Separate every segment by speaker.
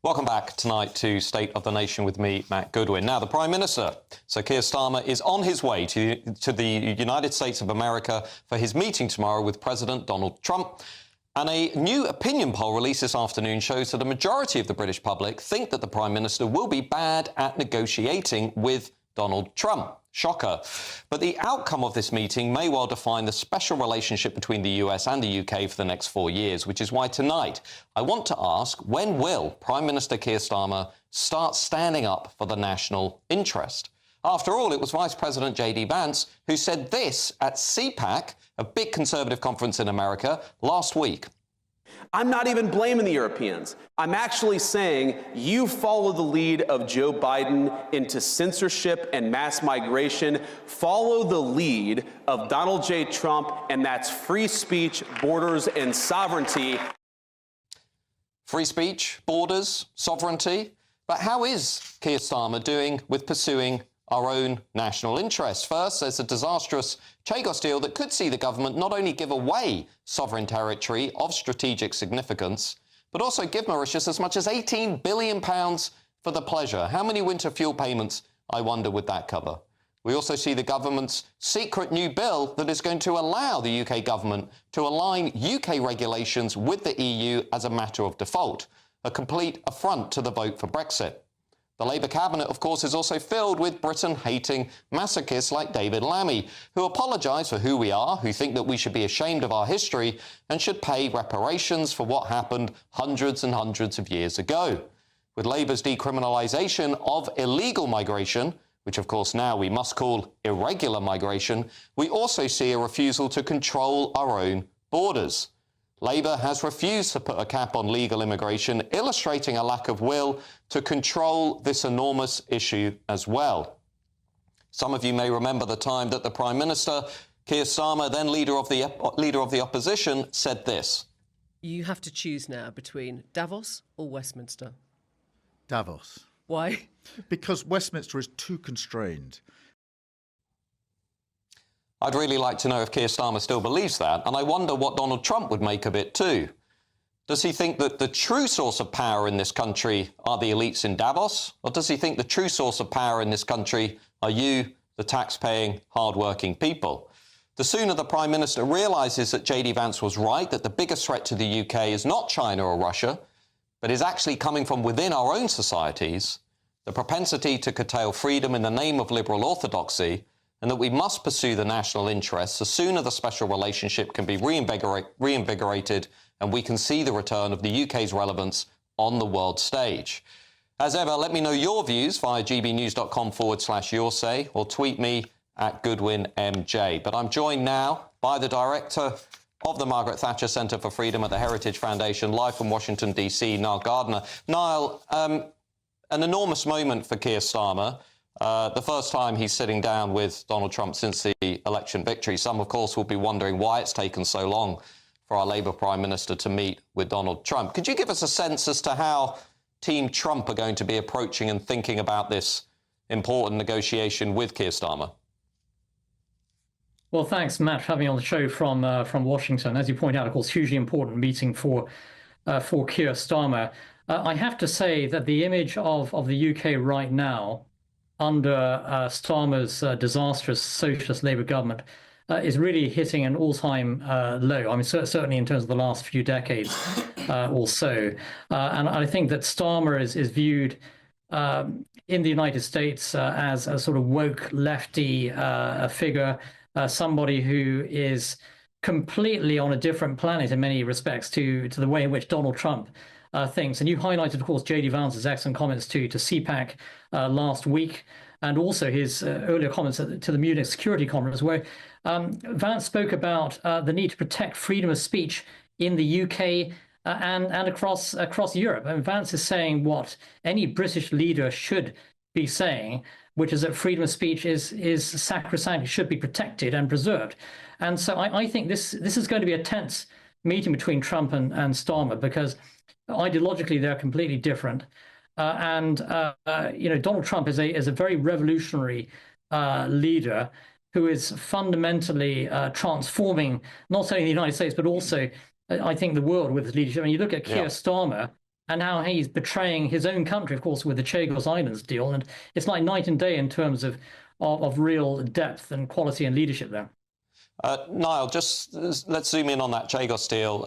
Speaker 1: Welcome back tonight to State of the Nation with me, Matt Goodwin. Now, the Prime Minister, Sir Keir Starmer, is on his way to the United States of America for his meeting tomorrow with President Donald Trump. And a new opinion poll released this afternoon shows that a majority of the British public think that the Prime Minister will be bad at negotiating with Donald Trump. Shocker. But the outcome of this meeting may well define the special relationship between the US and the UK for the next 4 years, which is why tonight I want to ask, when will Prime Minister Keir Starmer start standing up for the national interest? After all, it was Vice President J.D. Vance who said this at CPAC, a big conservative conference in America, last week.
Speaker 2: I'm not even blaming the Europeans. I'm actually saying you follow the lead of Joe Biden into censorship and mass migration. Follow the lead of Donald J. Trump, and that's free speech, borders, and sovereignty.
Speaker 1: Free speech, borders, sovereignty. But how is Keir Starmer doing with pursuing our own national interests? First, there's a disastrous Chagos deal that could see the government not only give away sovereign territory of strategic significance, but also give Mauritius as much as £18 billion for the pleasure. How many winter fuel payments, I wonder, would that cover? We also see the government's secret new bill that is going to allow the UK government to align UK regulations with the EU as a matter of default, a complete affront to the vote for Brexit. The Labour cabinet, of course, is also filled with Britain-hating masochists like David Lammy, who apologise for who we are, who think that we should be ashamed of our history and should pay reparations for what happened hundreds and hundreds of years ago. With Labour's decriminalisation of illegal migration, which of course now we must call irregular migration, we also see a refusal to control our own borders. Labour has refused to put a cap on legal immigration, illustrating a lack of will to control this enormous issue as well. Some of you may remember the time that the Prime Minister, Keir Starmer, then leader of the opposition, said this.
Speaker 3: You have to choose now between Davos or Westminster.
Speaker 4: Davos.
Speaker 3: Why?
Speaker 4: Because Westminster is too constrained.
Speaker 1: I'd really like to know if Keir Starmer still believes that, and I wonder what Donald Trump would make of it too. Does he think that the true source of power in this country are the elites in Davos, or does he think the true source of power in this country are you, the tax-paying, hard-working people? The sooner the Prime Minister realises that J.D. Vance was right, that the biggest threat to the UK is not China or Russia, but is actually coming from within our own societies, the propensity to curtail freedom in the name of liberal orthodoxy, and that we must pursue the national interests, the sooner the special relationship can be reinvigorated and we can see the return of the UK's relevance on the world stage. As ever, let me know your views via gbnews.com/yoursay or tweet me at GoodwinMJ. But I'm joined now by the director of the Margaret Thatcher Centre for Freedom at the Heritage Foundation, live from Washington, D.C., Niall Gardner. Niall, an enormous moment for Keir Starmer. The first time he's sitting down with Donald Trump since the election victory. Some, of course, will be wondering why it's taken so long for our Labour Prime Minister to meet with Donald Trump. Could you give us a sense as to how Team Trump are going to be approaching and thinking about this important negotiation with Keir Starmer?
Speaker 5: Well, thanks, Matt, for having me on the show from Washington. As you point out, of course, hugely important meeting for Keir Starmer. I have to say that the image of the UK right now under Starmer's disastrous socialist Labour government is really hitting an all-time low. I mean, certainly in terms of the last few decades or so. And I think that Starmer is viewed in the United States as a sort of woke lefty figure, somebody who is completely on a different planet in many respects to the way in which Donald Trump thinks. And you highlighted, of course, J.D. Vance's excellent comments to CPAC last week, and also his earlier comments to the Munich Security Conference, where Vance spoke about the need to protect freedom of speech in the UK and across Europe. And Vance is saying what any British leader should be saying, which is that freedom of speech is sacrosanct, should be protected and preserved. And so I think this is going to be a tense meeting between Trump and Starmer, because ideologically they're completely different. Donald Trump is a very revolutionary leader who is fundamentally transforming not only the United States, but also, I think, the world with his leadership. And you look at Keir Starmer and how he's betraying his own country, of course, with the Chagos Islands deal. And it's like night and day in terms of real depth and quality and leadership there.
Speaker 1: Niall, just let's zoom in on that Chagos deal.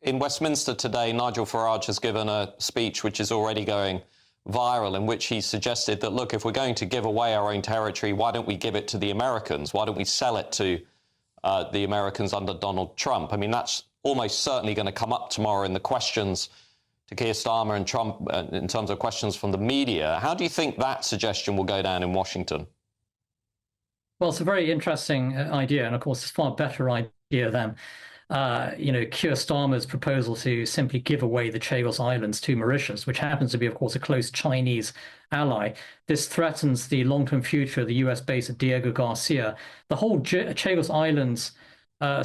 Speaker 1: In Westminster today, Nigel Farage has given a speech which is already going viral, in which he suggested that, look, if we're going to give away our own territory, why don't we give it to the Americans? Why don't we sell it to the Americans under Donald Trump? I mean, that's almost certainly going to come up tomorrow in the questions to Keir Starmer and Trump in terms of questions from the media. How do you think that suggestion will go down in Washington?
Speaker 5: Well, it's a very interesting idea, and of course, it's a far better idea than Keir Starmer's proposal to simply give away the Chagos Islands to Mauritius, which happens to be, of course, a close Chinese ally. This threatens the long-term future of the US base at Diego Garcia. The whole Chagos Islands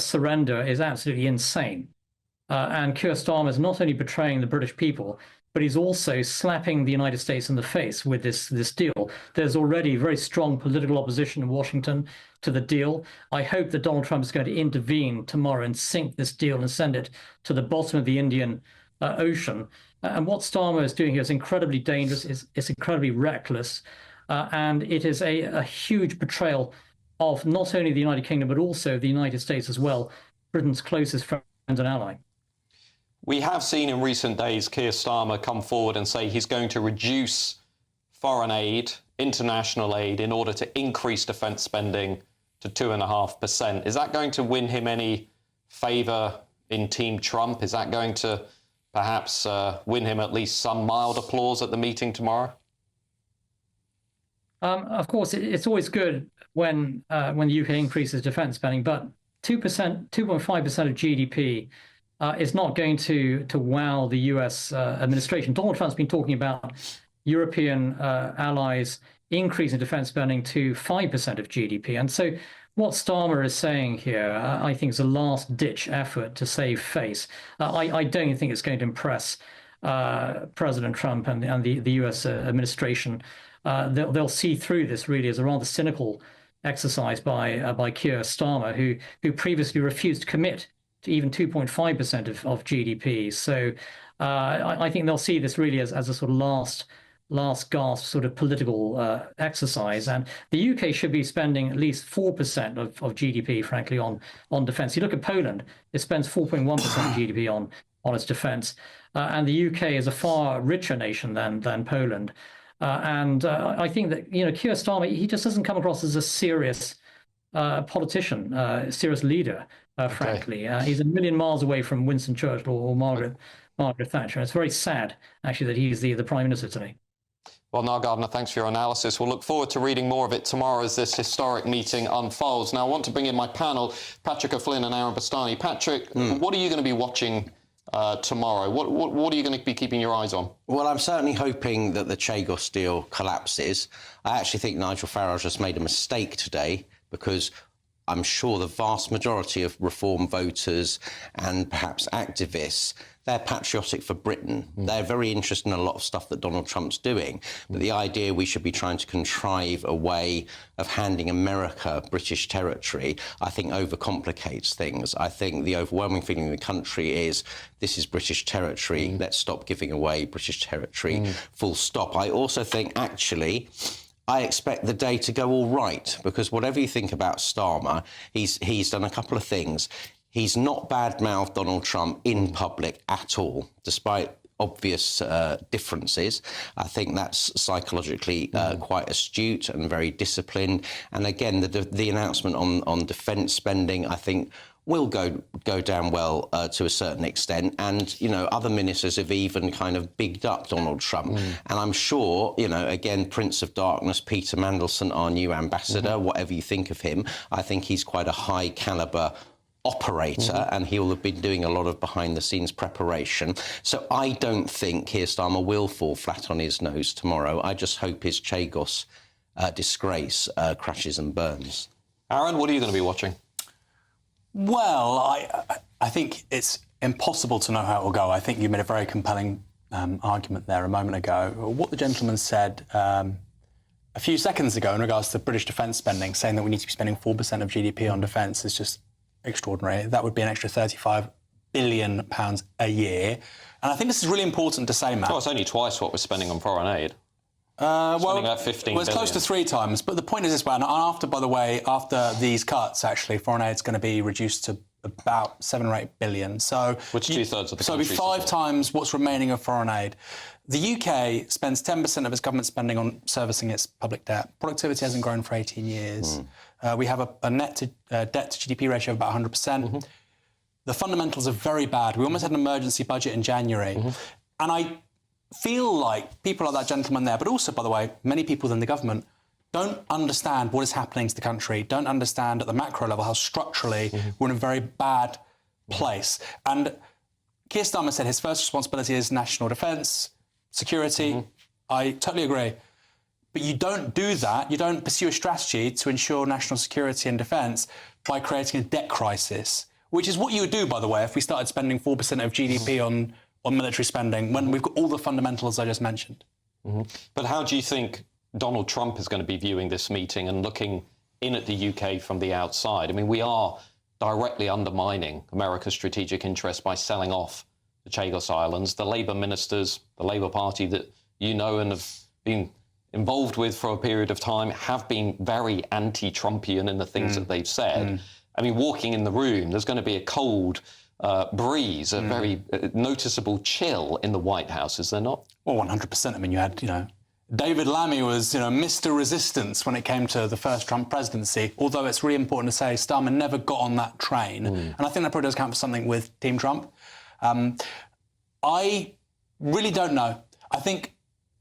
Speaker 5: surrender is absolutely insane. And Keir Starmer is not only betraying the British people, but he's also slapping the United States in the face with this deal. There's already very strong political opposition in Washington to the deal. I hope that Donald Trump is going to intervene tomorrow and sink this deal and send it to the bottom of the Indian Ocean. And what Starmer is doing here is incredibly dangerous, it's incredibly reckless, and it is a huge betrayal of not only the United Kingdom, but also the United States as well, Britain's closest friend and ally.
Speaker 1: We have seen in recent days Keir Starmer come forward and say he's going to reduce foreign aid, international aid, in order to increase defence spending to 2.5%. Is that going to win him any favour in Team Trump? Is that going to perhaps win him at least some mild applause at the meeting tomorrow?
Speaker 5: Of course, it's always good when the UK increases defence spending, but 2.5% of GDP is not going to wow the US administration. Donald Trump's been talking about European allies increasing defense spending to 5% of GDP. And so what Starmer is saying here, I think, is a last-ditch effort to save face. I don't think it's going to impress President Trump and the US administration. They'll see through this really as a rather cynical exercise by Keir Starmer, who previously refused to commit to even 2.5% of GDP. So I think they'll see this really as a sort of last gasp sort of political exercise. And the UK should be spending at least 4% of GDP, frankly, on defence. You look at Poland, it spends 4.1% of GDP on its defence. And the UK is a far richer nation than Poland. And I think that, Keir Starmer, he just doesn't come across as a serious politician, a serious leader. Frankly, he's a million miles away from Winston Churchill or Margaret Thatcher. It's very sad, actually, that he's the Prime Minister today.
Speaker 1: Well, Niall Gardner, thanks for your analysis. We'll look forward to reading more of it tomorrow as this historic meeting unfolds. Now, I want to bring in my panel, Patrick O'Flynn and Aaron Bastani. Patrick, what are you going to be watching tomorrow? What are you going to be keeping your eyes on?
Speaker 6: Well, I'm certainly hoping that the Chagos deal collapses. I actually think Nigel Farage has made a mistake today, because I'm sure the vast majority of Reform voters and perhaps activists, they're patriotic for Britain. They're very interested in a lot of stuff that Donald Trump's doing. But the idea we should be trying to contrive a way of handing America British territory, I think, overcomplicates things. I think the overwhelming feeling in the country is this is British territory. Let's stop giving away British territory, full stop. I also think, actually, I expect the day to go all right, because whatever you think about Starmer, he's done a couple of things. He's not bad-mouthed Donald Trump in public at all, despite obvious differences. I think that's psychologically quite astute and very disciplined. And again, the announcement on defence spending, I think, will go down well to a certain extent. And, other ministers have even kind of bigged up Donald Trump. And I'm sure, again, Prince of Darkness, Peter Mandelson, our new ambassador, whatever you think of him, I think he's quite a high caliber operator, and he will have been doing a lot of behind-the-scenes preparation. So I don't think Keir Starmer will fall flat on his nose tomorrow. I just hope his Chagos disgrace crashes and burns.
Speaker 1: Aaron, what are you going to be watching?
Speaker 7: Well, I think it's impossible to know how it will go. I think you made a very compelling argument there a moment ago. What the gentleman said a few seconds ago in regards to British defence spending, saying that we need to be spending 4% of GDP on defence, is just extraordinary. That would be an extra £35 billion a year. And I think this is really important to say, Matt.
Speaker 1: Well, it's only twice what we're spending on foreign aid.
Speaker 7: Well,
Speaker 1: like 15
Speaker 7: it's close to 3 times. But the point is this way, and after, by the way, after these cuts, actually, foreign aid is going to be reduced to about 7 or 8 billion. So,
Speaker 1: which 2/3 of the
Speaker 7: so it'll be 5 times what's remaining of foreign aid. The UK spends 10% of its government spending on servicing its public debt. Productivity hasn't grown for 18 years. We have a net debt to GDP ratio of about 100%. The fundamentals are very bad. We almost had an emergency budget in January. And I feel like people like that gentleman there, but also, by the way, many people within the government don't understand what is happening to the country, don't understand at the macro level how structurally we're in a very bad place. And Keir Starmer said his first responsibility is national defence, security. I totally agree. But you don't do that, you don't pursue a strategy to ensure national security and defence by creating a debt crisis, which is what you would do, by the way, if we started spending 4% of GDP on military spending when we've got all the fundamentals I just mentioned.
Speaker 1: But how do you think Donald Trump is going to be viewing this meeting and looking in at the UK from the outside? I mean, we are directly undermining America's strategic interest by selling off the Chagos Islands. The Labour ministers, the Labour Party that you know and have been involved with for a period of time, have been very anti-Trumpian in the things that they've said. I mean, walking in the room, there's going to be a cold breeze, a very noticeable chill in the White House, is there not?
Speaker 7: Well, 100%. I mean, you had, David Lammy was, Mr. Resistance when it came to the first Trump presidency, although it's really important to say Starmer never got on that train. And I think that probably does count for something with Team Trump. I really don't know. I think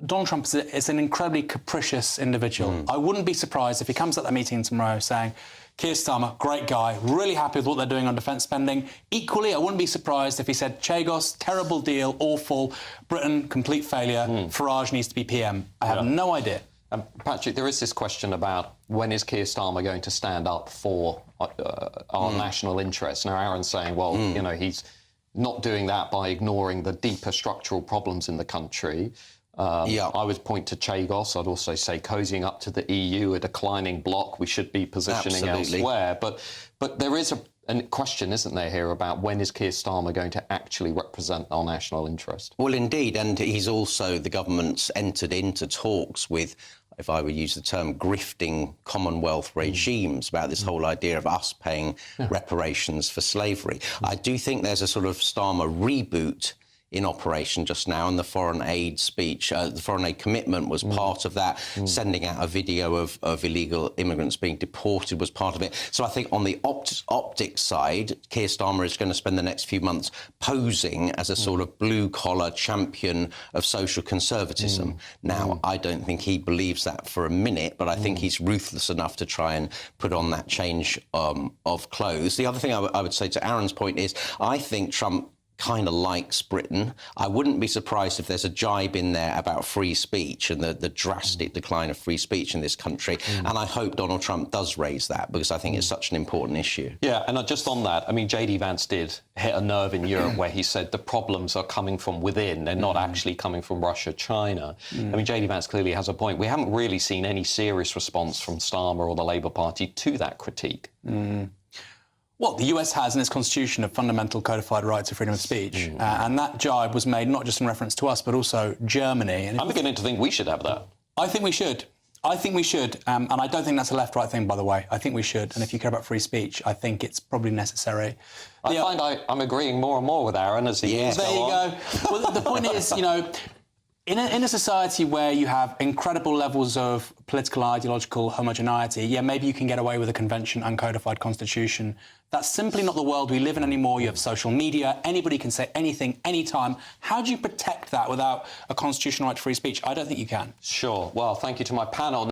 Speaker 7: Donald Trump is an incredibly capricious individual. I wouldn't be surprised if he comes at that meeting tomorrow saying, Keir Starmer, great guy, really happy with what they're doing on defence spending. Equally, I wouldn't be surprised if he said, Chagos, terrible deal, awful, Britain, complete failure, Farage needs to be PM. I have no idea.
Speaker 1: Patrick, there is this question about when is Keir Starmer going to stand up for our national interests? Now, Aaron's saying, well, he's not doing that by ignoring the deeper structural problems in the country. I would point to Chagos. I'd also say cozying up to the EU, a declining bloc. We should be positioning elsewhere. But there is a question, isn't there, here about when is Keir Starmer going to actually represent our national interest?
Speaker 6: Well, indeed, and he's also, the government's entered into talks with, if I would use the term, grifting Commonwealth regimes about this whole idea of us paying reparations for slavery. I do think there's a sort of Starmer reboot in operation just now, and the foreign aid speech, the foreign aid commitment was part of that. Sending out a video of illegal immigrants being deported was part of it. So I think on the optics side, Keir Starmer is going to spend the next few months posing as a sort of blue-collar champion of social conservatism. Now, I don't think he believes that for a minute, but I think he's ruthless enough to try and put on that change of clothes. The other thing I would say to Aaron's point is, I think Trump kind of likes Britain. I wouldn't be surprised if there's a jibe in there about free speech and the drastic decline of free speech in this country. And I hope Donald Trump does raise that, because I think it's such an important issue.
Speaker 1: Yeah, and just on that, I mean, J.D. Vance did hit a nerve in Europe where he said the problems are coming from within. They're not actually coming from Russia, China. I mean, J.D. Vance clearly has a point. We haven't really seen any serious response from Starmer or the Labour Party to that critique.
Speaker 7: Well, the US has in its constitution a fundamental codified right to freedom of speech. And that jibe was made not just in reference to us, but also Germany. And
Speaker 1: I'm beginning to think we should have that.
Speaker 7: I think we should. I think we should. And I don't think that's a left-right thing, by the way. I think we should. And if you care about free speech, I think it's probably necessary.
Speaker 1: I find I'm agreeing more and more with Aaron as the years go on.
Speaker 7: There you go. Well, the point is, in a society where you have incredible levels of political ideological homogeneity, maybe you can get away with a convention uncodified constitution. That's simply not the world we live in anymore. You have social media. Anybody can say anything, anytime. How do you protect that without a constitutional right to free speech? I don't think you can.
Speaker 1: Sure. Well, thank you to my panel.